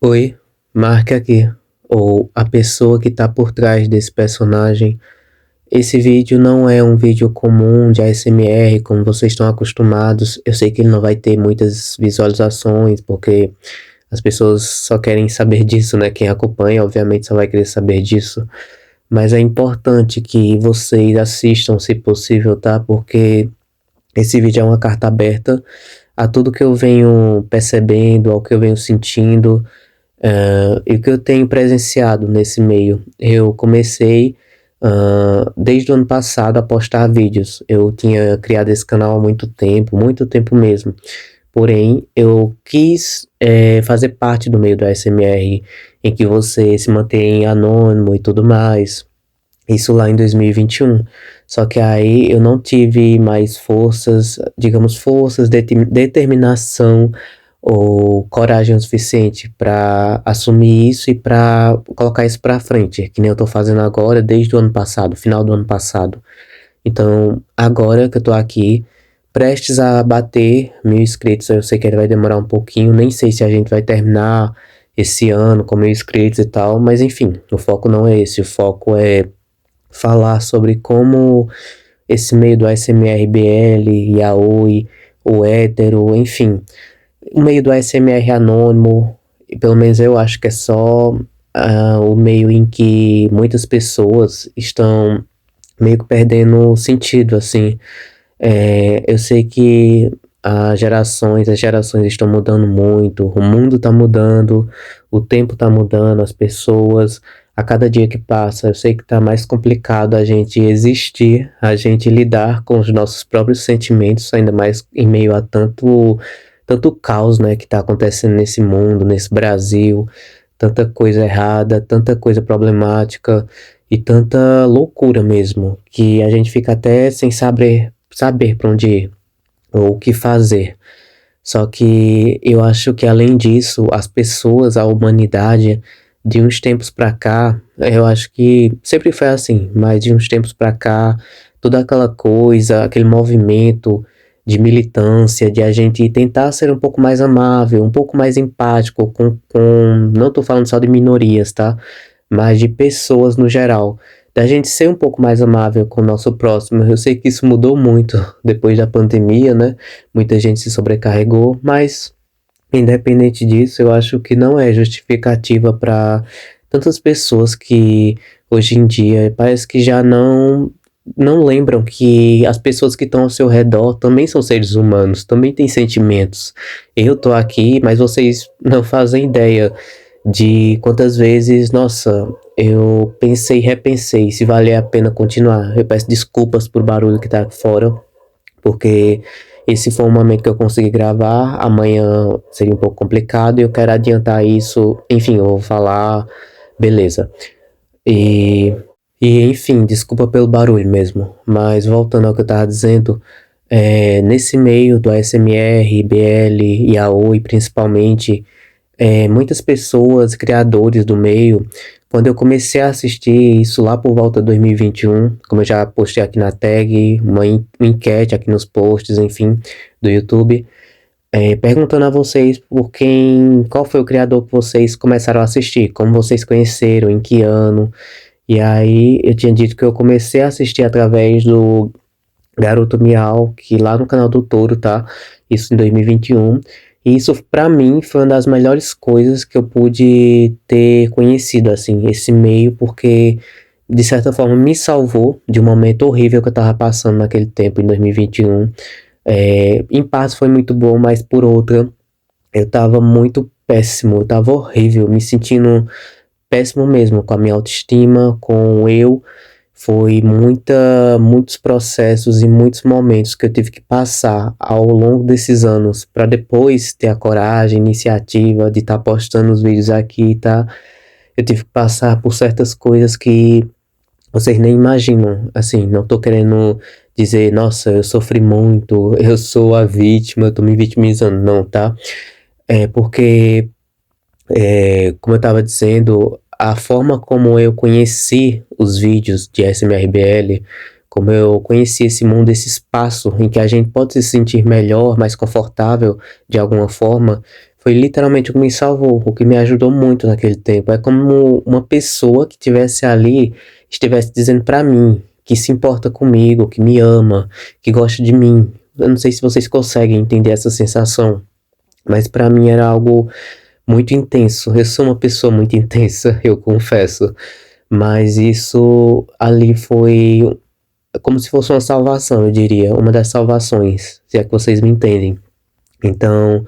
Oi, marque aqui, ou a pessoa que está por trás desse personagem. Esse vídeo não é um vídeo comum de ASMR, como vocês estão acostumados. Eu sei que ele não vai ter muitas visualizações, porque as pessoas só querem saber disso, né? Quem acompanha, obviamente, só vai querer saber disso. Mas é importante que vocês assistam, se possível, tá? Porque esse vídeo é uma carta aberta a tudo que eu venho percebendo, ao que eu venho sentindo. E o que eu tenho presenciado nesse meio? Eu comecei desde o ano passado a postar vídeos. Eu tinha criado esse canal há muito tempo mesmo. Porém, eu quis fazer parte do meio do ASMR, em que você se mantém anônimo e tudo mais. Isso lá em 2021. Só que aí eu não tive mais forças, digamos, determinação ou coragem o suficiente para assumir isso e para colocar isso para frente, que nem eu tô fazendo agora desde o ano passado, final do ano passado. Então, agora que eu tô aqui, prestes a bater 1.000 inscritos, eu sei que ele vai demorar um pouquinho, nem sei se a gente vai terminar esse ano com 1.000 inscritos e tal, mas enfim, o foco não é esse, o foco é falar sobre como esse meio do ASMR BL, Yaoi, o hétero, enfim, o meio do ASMR anônimo, e pelo menos eu acho que é só o meio em que muitas pessoas estão meio que perdendo o sentido, assim. Eu sei que as gerações estão mudando muito, o mundo está mudando, o tempo está mudando, as pessoas, a cada dia que passa, eu sei que está mais complicado a gente existir, a gente lidar com os nossos próprios sentimentos, ainda mais em meio a tanto caos, né, que está acontecendo nesse mundo, nesse Brasil, tanta coisa errada, tanta coisa problemática e tanta loucura mesmo, que a gente fica até sem saber para onde ir ou o que fazer. Só que eu acho que além disso, as pessoas, a humanidade, de uns tempos pra cá, eu acho que sempre foi assim, mas de uns tempos pra cá, toda aquela coisa, aquele movimento de militância, de a gente tentar ser um pouco mais amável, um pouco mais empático não tô falando só de minorias, tá? Mas de pessoas no geral. Da gente ser um pouco mais amável com o nosso próximo. Eu sei que isso mudou muito depois da pandemia, né? Muita gente se sobrecarregou, mas independente disso, eu acho que não é justificativa para tantas pessoas que hoje em dia parece que já não lembram que as pessoas que estão ao seu redor também são seres humanos, também têm sentimentos. Eu tô aqui, mas vocês não fazem ideia de quantas vezes, nossa, eu pensei e repensei se valia a pena continuar. Eu peço desculpas por barulho que tá aqui fora, porque esse foi um momento que eu consegui gravar. Amanhã seria um pouco complicado e eu quero adiantar isso. Enfim, eu vou falar, beleza. E, enfim, desculpa pelo barulho mesmo. Mas voltando ao que eu tava dizendo, nesse meio do ASMR, BL e AOI principalmente, muitas pessoas, criadores do meio, quando eu comecei a assistir isso lá por volta de 2021, como eu já postei aqui na tag, uma enquete aqui nos posts, enfim, do YouTube, perguntando a vocês qual foi o criador que vocês começaram a assistir, como vocês conheceram, em que ano. E aí eu tinha dito que eu comecei a assistir através do Garoto Miau, que lá no canal do Touro, tá? Isso em 2021. E isso, pra mim, foi uma das melhores coisas que eu pude ter conhecido, assim, esse meio, porque, de certa forma, me salvou de um momento horrível que eu tava passando naquele tempo, em 2021. Em parte foi muito bom, mas por outra, eu tava muito péssimo, eu tava horrível, me sentindo péssimo mesmo, com a minha autoestima, com o eu. Foi muitos processos e muitos momentos que eu tive que passar ao longo desses anos para depois ter a coragem, a iniciativa de estar postando os vídeos aqui, tá? Eu tive que passar por certas coisas que vocês nem imaginam. Assim, não tô querendo dizer, nossa, eu sofri muito, eu sou a vítima, eu tô me vitimizando, não, tá? Porque como eu estava dizendo, a forma como eu conheci os vídeos de SMRBL, como eu conheci esse mundo, esse espaço em que a gente pode se sentir melhor, mais confortável de alguma forma, foi literalmente o que me salvou, o que me ajudou muito naquele tempo. É como uma pessoa que estivesse ali, estivesse dizendo pra mim que se importa comigo, que me ama, que gosta de mim. Eu não sei se vocês conseguem entender essa sensação, mas pra mim era algo muito intenso. Eu sou uma pessoa muito intensa, eu confesso. Mas isso ali foi como se fosse uma salvação, eu diria, uma das salvações, se é que vocês me entendem. Então,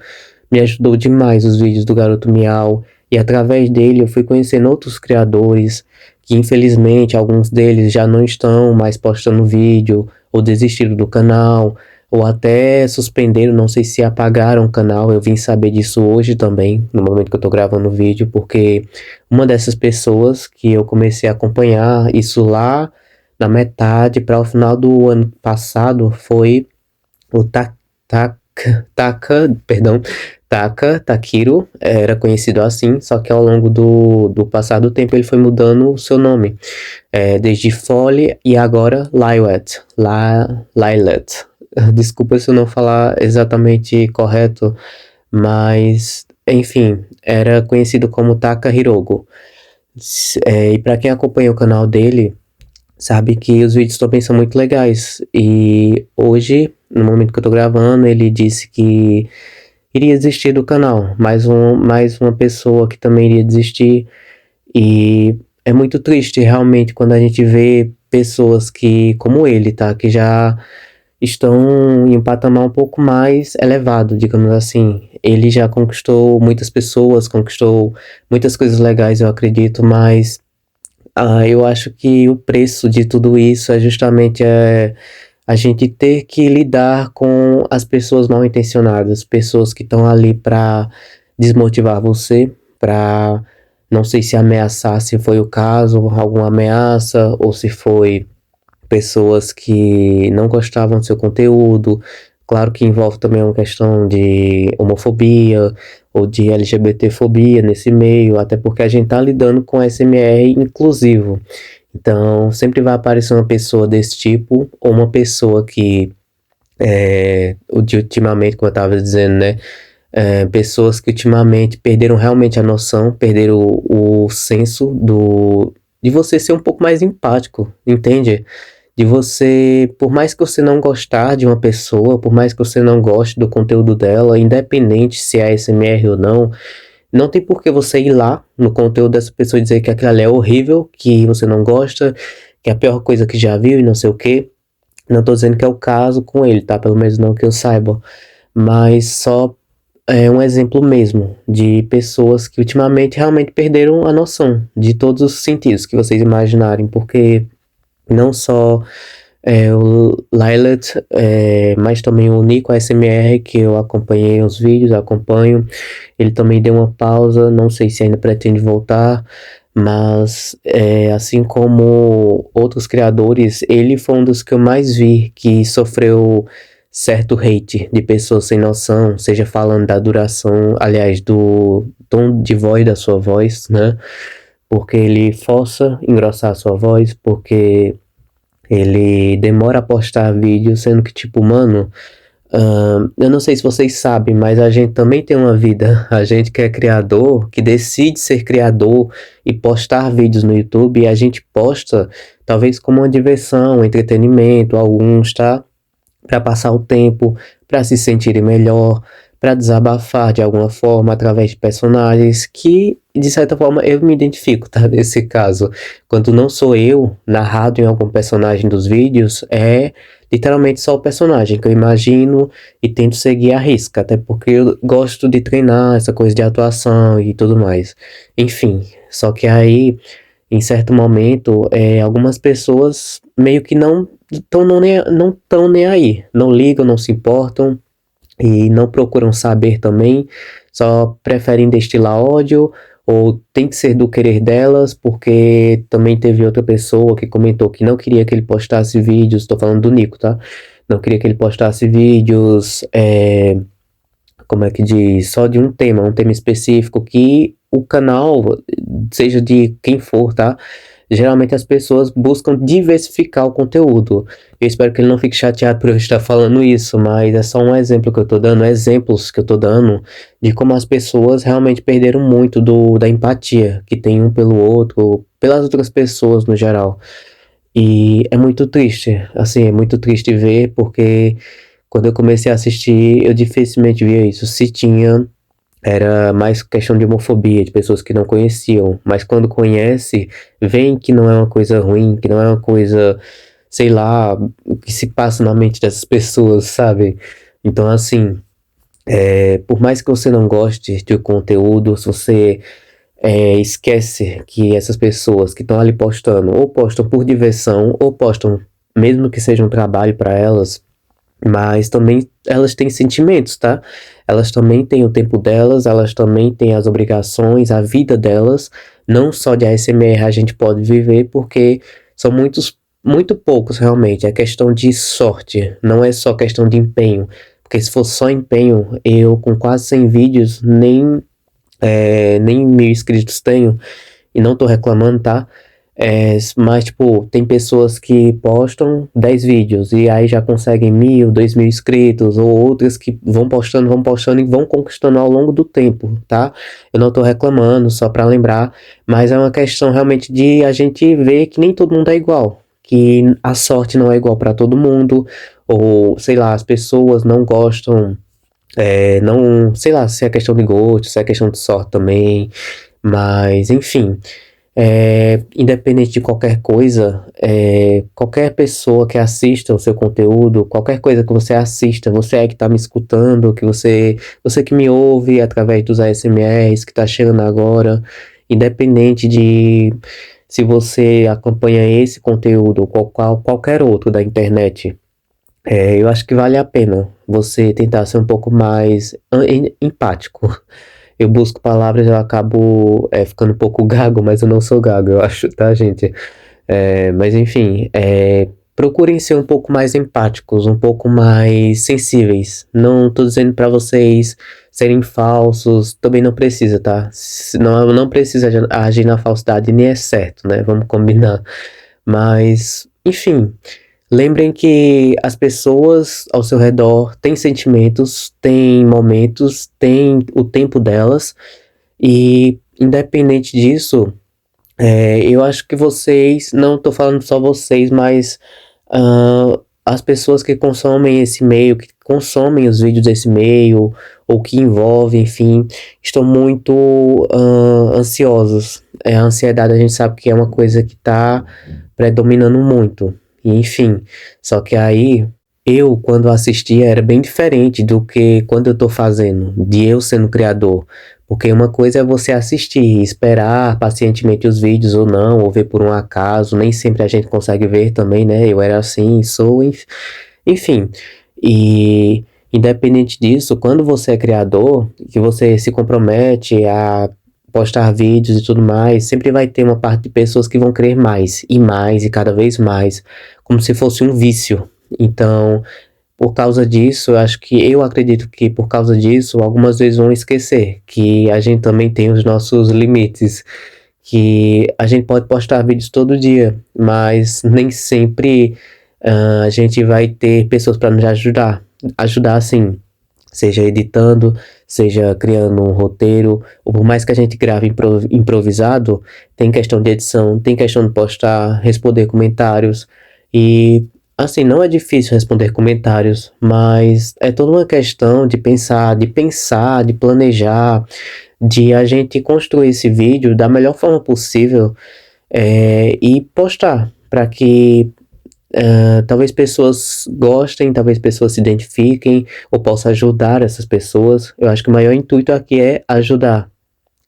me ajudou demais os vídeos do Garoto Miau, e através dele eu fui conhecendo outros criadores, que infelizmente alguns deles já não estão mais postando vídeo, ou desistiram do canal, ou até suspenderam, não sei se apagaram o canal. Eu vim saber disso hoje também, no momento que eu tô gravando o vídeo, porque uma dessas pessoas que eu comecei a acompanhar, isso lá na metade para o final do ano passado, foi o perdão, Takiro, era conhecido assim, só que ao longo do passar do tempo ele foi mudando o seu nome, desde Folly e agora Lilet. Desculpa se eu não falar exatamente correto, mas enfim, era conhecido como Taka Hirogo. E para quem acompanha o canal dele, sabe que os vídeos também são muito legais. E hoje, no momento que eu tô gravando, ele disse que iria desistir do canal. Mais uma pessoa que também iria desistir. E é muito triste realmente quando a gente vê pessoas que, como ele, tá? Que já estão em um patamar um pouco mais elevado, digamos assim. Ele já conquistou muitas pessoas, conquistou muitas coisas legais, eu acredito, mas eu acho que o preço de tudo isso é justamente a gente ter que lidar com as pessoas mal intencionadas, pessoas que estão ali para desmotivar você, para não sei se ameaçar, se foi o caso, alguma ameaça, ou se foi pessoas que não gostavam do seu conteúdo. Claro que envolve também uma questão de homofobia ou de LGBTfobia nesse meio, até porque a gente tá lidando com SMR inclusivo. Então, sempre vai aparecer uma pessoa desse tipo, ou uma pessoa que, ultimamente, como eu tava dizendo, né? Pessoas que ultimamente perderam realmente a noção, perderam o senso de você ser um pouco mais empático, entende? De você, por mais que você não gostar de uma pessoa, por mais que você não goste do conteúdo dela, independente se é ASMR ou não, não tem por que você ir lá no conteúdo dessa pessoa e dizer que aquilo ali é horrível, que você não gosta, que é a pior coisa que já viu e não sei o quê. Não tô dizendo que é o caso com ele, tá? Pelo menos não que eu saiba. Mas só é um exemplo mesmo de pessoas que ultimamente realmente perderam a noção de todos os sentidos que vocês imaginarem, porque não só o Lilet, mas também o Nico ASMR, que eu acompanhei os vídeos, acompanho. Ele também deu uma pausa, não sei se ainda pretende voltar, mas assim como outros criadores, ele foi um dos que eu mais vi que sofreu certo hate de pessoas sem noção, seja falando da duração, aliás, do tom de voz da sua voz, né? Porque ele força engrossar a sua voz, porque ele demora a postar vídeo, sendo que, tipo, mano, eu não sei se vocês sabem, mas a gente também tem uma vida. A gente que é criador, que decide ser criador e postar vídeos no YouTube, e a gente posta, talvez como uma diversão, entretenimento, alguns, tá? Para passar o tempo, para se sentirem melhor, para desabafar de alguma forma através de personagens que, de certa forma, eu me identifico, tá? Nesse caso, quando não sou eu narrado em algum personagem dos vídeos, é literalmente só o personagem que eu imagino e tento seguir à risca, até porque eu gosto de treinar essa coisa de atuação e tudo mais. Enfim, só que aí, em certo momento, algumas pessoas meio que não estão nem aí, não ligam, não se importam e não procuram saber também, só preferem destilar ódio ou tem que ser do querer delas, porque também teve outra pessoa que comentou que não queria que ele postasse vídeos, estou falando do Nico, tá? Não queria que ele postasse vídeos, como é que diz, só de um tema específico, que o canal, seja de quem for, tá? geralmente as pessoas buscam diversificar o conteúdo. Eu espero que ele não fique chateado por eu estar falando isso, mas é só um exemplo que eu tô dando, exemplos que eu tô dando de como as pessoas realmente perderam muito da empatia que tem um pelo outro, pelas outras pessoas no geral. E é muito triste, assim, é muito triste ver, porque quando eu comecei a assistir, eu dificilmente via isso. Se tinha, era mais questão de homofobia, de pessoas que não conheciam. Mas quando conhece, vem que não é uma coisa ruim, que não é uma coisa, sei lá, o que se passa na mente dessas pessoas, sabe? Então, assim, por mais que você não goste do conteúdo, se você esquece que essas pessoas que estão ali postando, ou postam por diversão, ou postam mesmo que seja um trabalho para elas, mas também elas têm sentimentos, tá? Elas também têm o tempo delas, elas também têm as obrigações, a vida delas. Não só de ASMR a gente pode viver, porque são muito poucos realmente. É questão de sorte, não é só questão de empenho. Porque se fosse só empenho, eu com quase 100 vídeos, nem 1.000 inscritos tenho, e não tô reclamando, tá? Mas, tipo, tem pessoas que postam 10 vídeos e aí já conseguem 1.000, 2.000 inscritos, ou outras que vão postando e vão conquistando ao longo do tempo, tá? Eu não tô reclamando, só pra lembrar, mas é uma questão realmente de a gente ver que nem todo mundo é igual, que a sorte não é igual pra todo mundo, ou sei lá, as pessoas não gostam, não, sei lá, se é questão de gosto, se é questão de sorte também, mas enfim. Independente de qualquer coisa, qualquer pessoa que assista o seu conteúdo, qualquer coisa que você assista, você é que está me escutando, você que me ouve através dos ASMRs que está chegando agora, independente de se você acompanha esse conteúdo ou qualquer outro da internet, eu acho que vale a pena você tentar ser um pouco mais empático. Eu busco palavras, eu acabo ficando um pouco gago, mas eu não sou gago, eu acho, tá, gente? Mas enfim, procurem ser um pouco mais empáticos, um pouco mais sensíveis. Não tô dizendo pra vocês serem falsos, também não precisa, tá? Não precisa agir na falsidade, nem é certo, né? Vamos combinar. Mas, enfim. Lembrem que as pessoas ao seu redor têm sentimentos, têm momentos, têm o tempo delas, e independente disso, eu acho que vocês, não estou falando só vocês, mas as pessoas que consomem esse meio, que consomem os vídeos desse meio, ou que envolvem, enfim, estão muito ansiosos. A ansiedade a gente sabe que é uma coisa que está predominando muito. E, enfim, só que aí eu, quando assistia, era bem diferente do que quando eu tô fazendo, de eu sendo criador. Porque uma coisa é você assistir, esperar pacientemente os vídeos ou não, ou ver por um acaso, nem sempre a gente consegue ver também, né? Eu era assim, sou, enfim. E independente disso, quando você é criador, que você se compromete a postar vídeos e tudo mais, sempre vai ter uma parte de pessoas que vão querer mais e cada vez mais, como se fosse um vício. Então, por causa disso, eu acredito que por causa disso, algumas vezes vão esquecer que a gente também tem os nossos limites, que a gente pode postar vídeos todo dia, mas nem sempre a gente vai ter pessoas para nos ajudar assim, seja editando, seja criando um roteiro, ou por mais que a gente grave improvisado, tem questão de edição, tem questão de postar, responder comentários, e assim, não é difícil responder comentários, mas é toda uma questão de planejar, de a gente construir esse vídeo da melhor forma possível, e postar, para que talvez pessoas gostem, talvez pessoas se identifiquem, ou possa ajudar essas pessoas. Eu acho que o maior intuito aqui é ajudar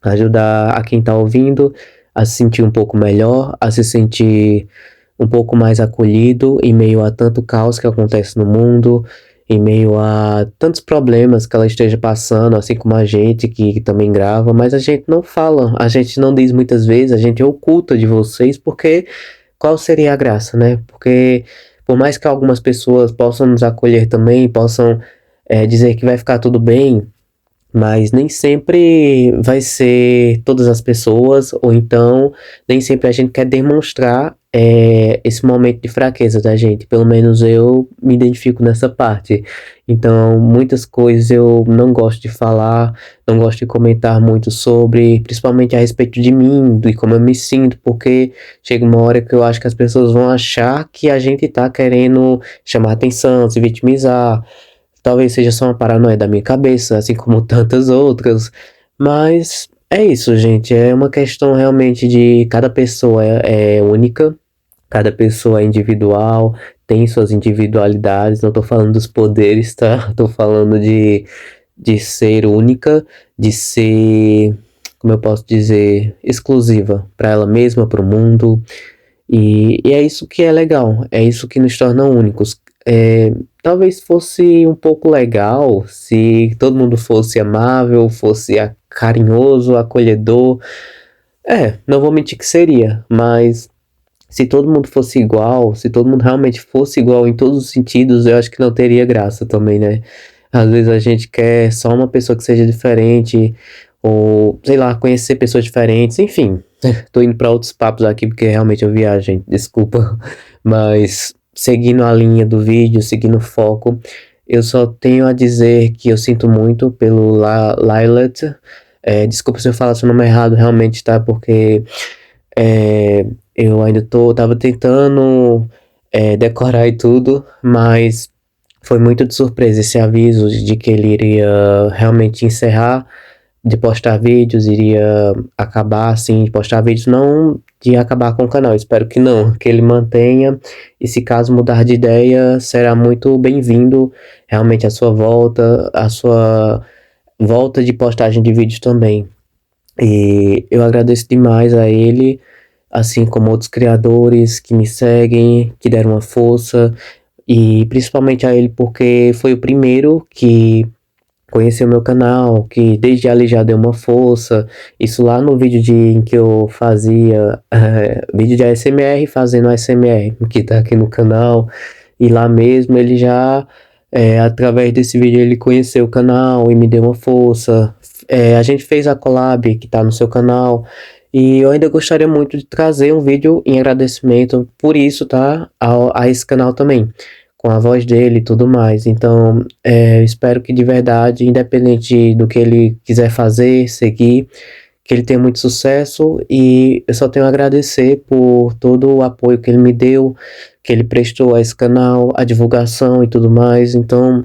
a quem está ouvindo a se sentir um pouco melhor, a se sentir um pouco mais acolhido em meio a tanto caos que acontece no mundo, em meio a tantos problemas que ela esteja passando, assim como a gente que também grava, mas a gente não fala, a gente não diz muitas vezes, a gente oculta de vocês, porque qual seria a graça, né? Porque por mais que algumas pessoas possam nos acolher também, possam dizer que vai ficar tudo bem, mas nem sempre vai ser todas as pessoas, ou então nem sempre a gente quer demonstrar esse momento de fraqueza da gente. Pelo menos eu me identifico nessa parte. Então, muitas coisas eu não gosto de falar, não gosto de comentar muito sobre, principalmente a respeito de mim, de como eu me sinto, porque chega uma hora que eu acho que as pessoas vão achar que a gente tá querendo chamar atenção, se vitimizar. Talvez seja só uma paranoia da minha cabeça, assim como tantas outras, mas é isso, gente. É uma questão realmente de cada pessoa é única, cada pessoa é individual, tem suas individualidades. Não tô falando dos poderes, tá? Tô falando de ser única, de ser, como eu posso dizer, exclusiva para ela mesma, para o mundo. E é isso que é legal, é isso que nos torna únicos. É, talvez fosse um pouco legal se todo mundo fosse amável, fosse carinhoso, acolhedor. Não vou mentir que seria, mas se todo mundo fosse igual, se todo mundo realmente fosse igual em todos os sentidos, eu acho que não teria graça também, né? Às vezes a gente quer só uma pessoa que seja diferente, ou sei lá, conhecer pessoas diferentes, enfim. Tô indo pra outros papos aqui porque realmente eu viajo, gente, desculpa. Mas seguindo a linha do vídeo, seguindo o foco, eu só tenho a dizer que eu sinto muito pelo Lilat. Desculpa se eu falar seu nome errado, realmente, tá? Porque é, eu ainda tava tentando decorar e tudo, mas foi muito de surpresa esse aviso de que ele iria realmente encerrar de postar vídeos, iria acabar assim de postar vídeos, não de acabar com o canal, espero que não, que ele mantenha, e se caso mudar de ideia, será muito bem-vindo realmente a sua volta de postagem de vídeos também. E eu agradeço demais a ele, assim como outros criadores que me seguem, que deram uma força, e principalmente a ele porque foi o primeiro que conheceu meu canal, que desde ali já deu uma força. Isso lá no vídeo em que eu fazia vídeo de ASMR fazendo ASMR, que tá aqui no canal. E lá mesmo ele já, através desse vídeo, ele conheceu o canal e me deu uma força. A gente fez a collab que tá no seu canal. E eu ainda gostaria muito de trazer um vídeo em agradecimento por isso, tá? A esse canal também, com a voz dele e tudo mais. Então, eu espero que de verdade, independente do que ele quiser fazer, seguir, que ele tenha muito sucesso, e eu só tenho a agradecer por todo o apoio que ele me deu, que ele prestou a esse canal, a divulgação e tudo mais. Então,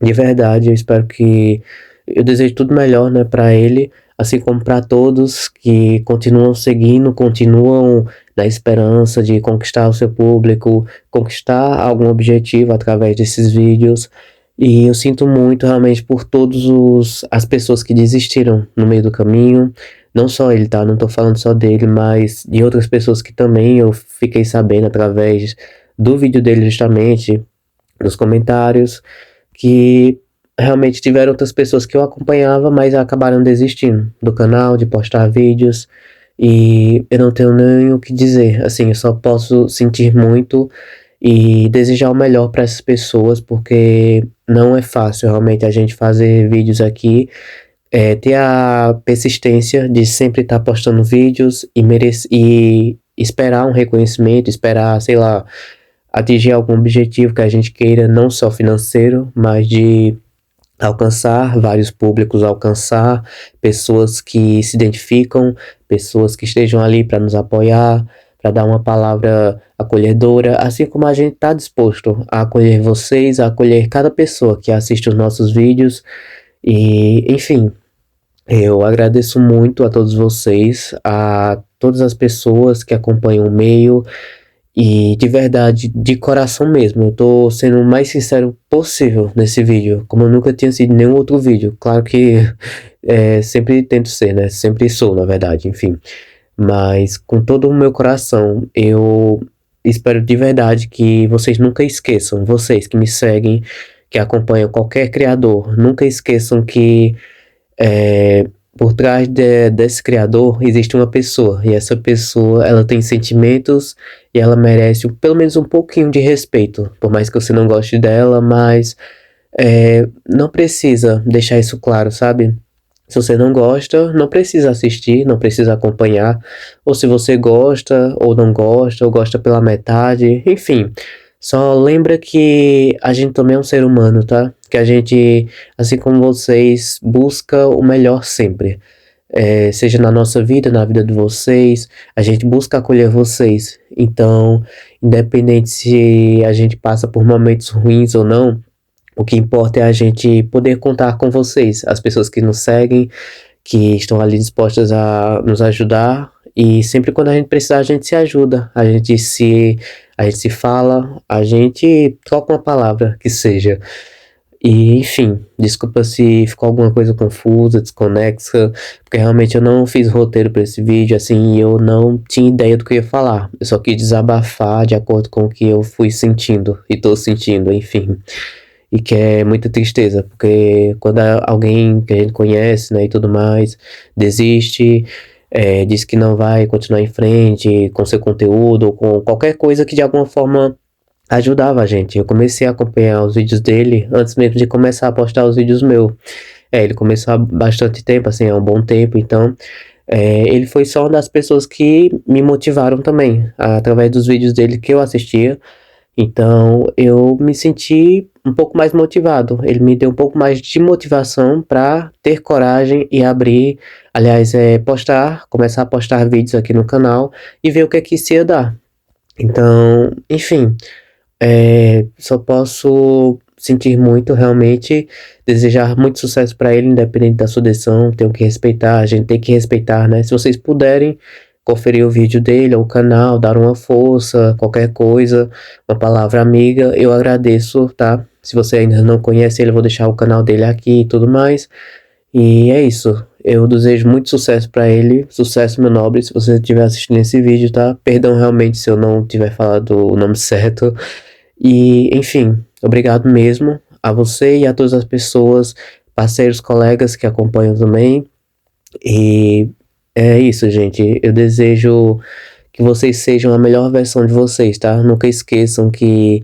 de verdade, eu espero que eu desejo tudo melhor, né, para ele, assim como para todos que continuam seguindo, continuam na esperança de conquistar o seu público, conquistar algum objetivo através desses vídeos. E eu sinto muito realmente por todos as pessoas que desistiram no meio do caminho. Não só ele, tá? Não tô falando só dele, mas de outras pessoas que também eu fiquei sabendo através do vídeo dele justamente, nos comentários, que realmente tiveram outras pessoas que eu acompanhava, mas acabaram desistindo do canal, de postar vídeos. E eu não tenho nem o que dizer, assim, eu só posso sentir muito e desejar o melhor para essas pessoas, porque não é fácil realmente a gente fazer vídeos aqui, ter a persistência de sempre estar postando vídeos e esperar um reconhecimento, esperar, sei lá, atingir algum objetivo que a gente queira, não só financeiro, mas de alcançar vários públicos, alcançar pessoas que se identificam, pessoas que estejam ali para nos apoiar, para dar uma palavra acolhedora, assim como a gente está disposto a acolher vocês, a acolher cada pessoa que assiste os nossos vídeos. E, enfim, eu agradeço muito a todos vocês, a todas as pessoas que acompanham o meio, e de verdade, de coração mesmo, eu tô sendo o mais sincero possível nesse vídeo, como eu nunca tinha sido em nenhum outro vídeo. Claro que sempre tento ser, né? Sempre sou, na verdade, enfim. Mas com todo o meu coração, eu espero de verdade que vocês nunca esqueçam, vocês que me seguem, que acompanham qualquer criador, nunca esqueçam que por trás desse criador existe uma pessoa, e essa pessoa ela tem sentimentos e ela merece pelo menos um pouquinho de respeito, por mais que você não goste dela, mas não precisa deixar isso claro, sabe? Se você não gosta, não precisa assistir, não precisa acompanhar. Ou se você gosta ou não gosta, ou gosta pela metade, enfim. Só lembra que a gente também é um ser humano, tá? Que a gente, assim como vocês, busca o melhor sempre. Seja na nossa vida, na vida de vocês, a gente busca acolher vocês. Então, independente se a gente passa por momentos ruins ou não, o que importa é a gente poder contar com vocês, as pessoas que nos seguem, que estão ali dispostas a nos ajudar. E sempre quando a gente precisar, a gente se ajuda, a gente se fala, a gente troca uma palavra que seja. E, enfim, desculpa se ficou alguma coisa confusa, desconexa, porque realmente eu não fiz roteiro para esse vídeo, assim, e eu não tinha ideia do que eu ia falar. Eu só quis desabafar de acordo com o que eu fui sentindo e tô sentindo, enfim. E que é muita tristeza, porque quando alguém que a gente conhece, né, e tudo mais, desiste, diz que não vai continuar em frente com seu conteúdo, ou com qualquer coisa que de alguma forma ajudava a gente. Eu comecei a acompanhar os vídeos dele antes mesmo de começar a postar os vídeos meus. Ele começou há bastante tempo, assim, há um bom tempo, então ele foi só uma das pessoas que me motivaram também, através dos vídeos dele que eu assistia. Então eu me senti um pouco mais motivado. Ele me deu um pouco mais de motivação para ter coragem e abrir, aliás, começar a postar vídeos aqui no canal e ver o que é que isso ia dar. Então, enfim, só posso sentir muito, realmente, desejar muito sucesso para ele, independente da sua decisão. Tenho que respeitar, a gente tem que respeitar, né? Se vocês puderem conferir o vídeo dele ou o canal, dar uma força, qualquer coisa, uma palavra amiga, eu agradeço, tá? Se você ainda não conhece ele, eu vou deixar o canal dele aqui e tudo mais. E é isso. Eu desejo muito sucesso pra ele, sucesso, meu nobre, se você estiver assistindo esse vídeo, tá? Perdão realmente se eu não tiver falado o nome certo. E, enfim, obrigado mesmo a você e a todas as pessoas, parceiros, colegas que acompanham também. E é isso, gente. Eu desejo que vocês sejam a melhor versão de vocês, tá? Nunca esqueçam que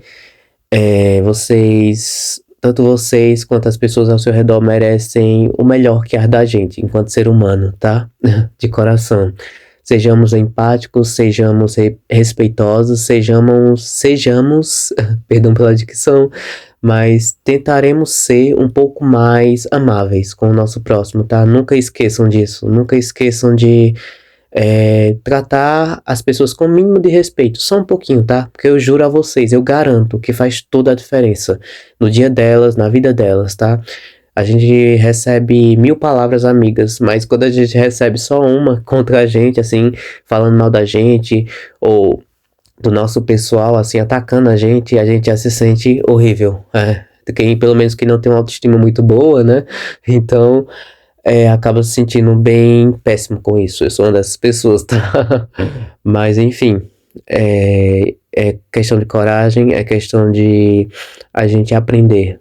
tanto vocês quanto as pessoas ao seu redor merecem o melhor que há da gente, enquanto ser humano, tá? De coração. Sejamos empáticos, sejamos respeitosos, sejamos, perdão pela dicção, mas tentaremos ser um pouco mais amáveis com o nosso próximo, tá? Nunca esqueçam disso, nunca esqueçam de tratar as pessoas com o mínimo de respeito, só um pouquinho, tá? Porque eu juro a vocês, eu garanto que faz toda a diferença no dia delas, na vida delas, tá? A gente recebe 1000 palavras amigas, mas quando a gente recebe só uma contra a gente, assim, falando mal da gente, ou do nosso pessoal, assim, atacando a gente já se sente horrível. Quem, pelo menos que não tem uma autoestima muito boa, né? Então, acaba se sentindo bem péssimo com isso. Eu sou uma dessas pessoas, tá? Mas enfim, é questão de coragem, é questão de a gente aprender.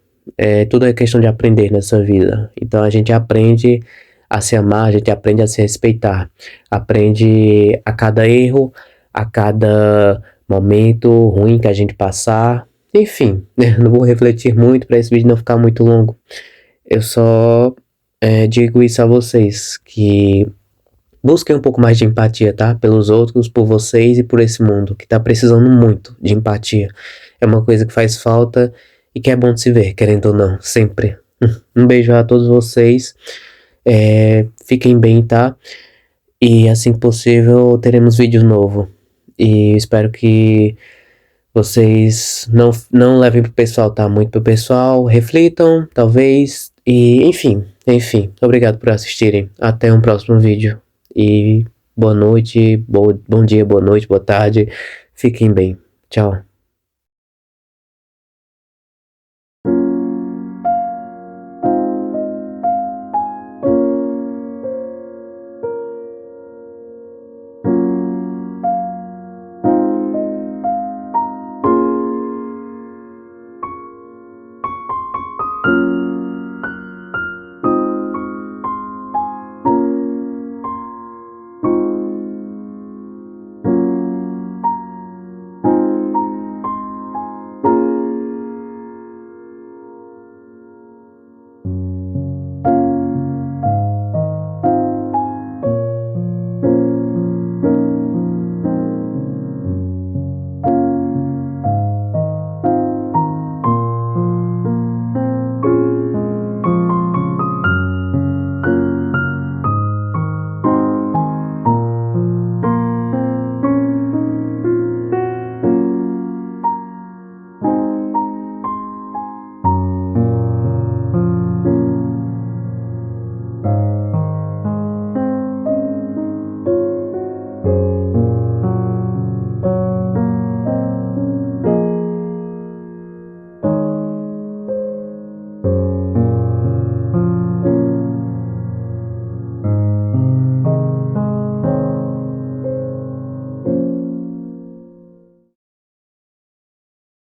Tudo é questão de aprender nessa vida. Então a gente aprende a se amar, a gente aprende a se respeitar. Aprende a cada erro, a cada momento ruim que a gente passar. Enfim, não vou refletir muito para esse vídeo não ficar muito longo. Eu só digo isso a vocês, que busquem um pouco mais de empatia, tá? Pelos outros, por vocês e por esse mundo, que tá precisando muito de empatia. É uma coisa que faz falta e que é bom de se ver, querendo ou não, sempre. Um beijo a todos vocês, fiquem bem, tá? E assim que possível teremos vídeo novo. E espero que vocês não levem pro pessoal, tá? Muito pro pessoal, reflitam, talvez, e enfim, obrigado por assistirem. Até um próximo vídeo. E boa noite, bom dia, boa noite, boa tarde. Fiquem bem. Tchau.